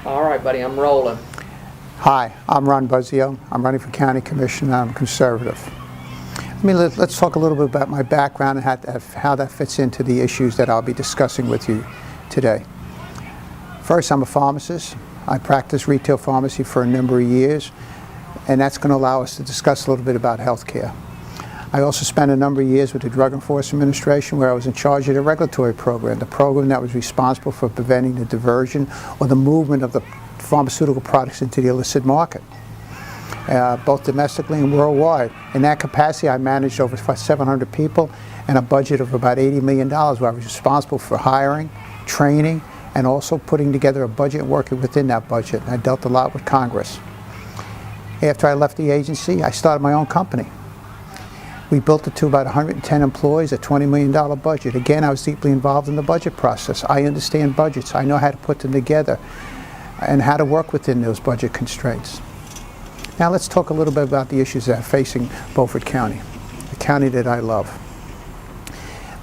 All right, buddy, I'm rolling. Hi, I'm Ron Buzzeo. I'm running for County Commissioner and I'm conservative. Let's talk a little bit about my background and how that fits into the issues that I'll be discussing with you today. First, I'm a pharmacist. I practiced retail pharmacy for a number of years, and that's going to allow us to discuss a little bit about health care. I also spent a number of years with the Drug Enforcement Administration, where I was in charge of the regulatory program, the program that was responsible for preventing the diversion or the movement of the pharmaceutical products into the illicit market, both domestically and worldwide. In that capacity, I managed over 700 people and a budget of about $80 million, where I was responsible for hiring, training, and also putting together a budget and working within that budget. I dealt a lot with Congress. After I left the agency, I started my own company. We built it to about 110 employees, a $20 million budget. Again, I was deeply involved in the budget process. I understand budgets. I know how to put them together and how to work within those budget constraints. Now let's talk a little bit about the issues that are facing Beaufort County, the county that I love.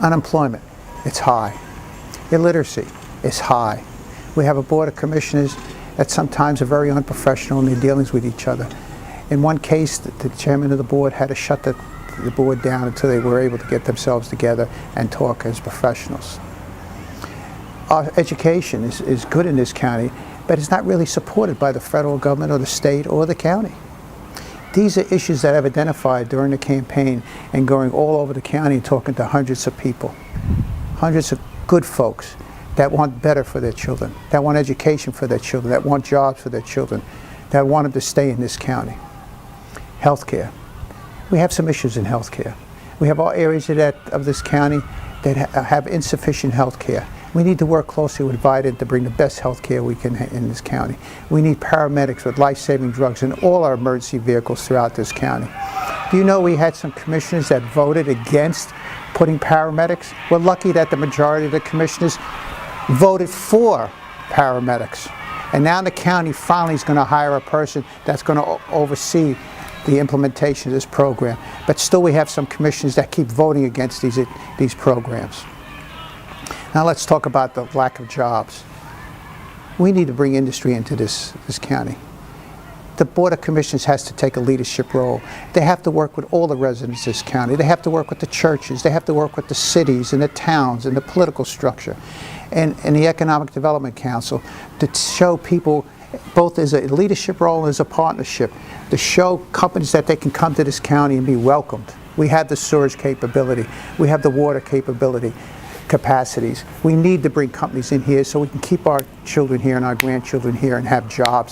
Unemployment, it's high. Illiteracy is high. We have a board of commissioners that sometimes are very unprofessional in their dealings with each other. In one case, the chairman of the board had to shut the board down until they were able to get themselves together and talk as professionals. Our education is good in this county, but it's not really supported by the federal government or the state or the county. These are issues that I've identified during the campaign and going all over the county and talking to hundreds of people, hundreds of good folks that want better for their children, that want education for their children, that want jobs for their children, that want them to stay in this county. Healthcare. We have some issues in healthcare. We have all areas of this county that have insufficient healthcare. We need to work closely with Vidant to bring the best health care we can in this county. We need paramedics with life-saving drugs in all our emergency vehicles throughout this county. Do you know we had some commissioners that voted against putting paramedics? We're lucky that the majority of the commissioners voted for paramedics. And now the county finally is going to hire a person that's going to oversee the implementation of this program. But still we have some commissioners that keep voting against these programs. Now let's talk about the lack of jobs. We need to bring industry into this county. The Board of Commissioners has to take a leadership role. They have to work with all the residents of this county. They have to work with the churches. They have to work with the cities and the towns and the political structure and the Economic Development Council to show people, both as a leadership role and as a partnership, to show companies that they can come to this county and be welcomed. We have the sewage capability. We have the water capacities. We need to bring companies in here so we can keep our children here and our grandchildren here and have jobs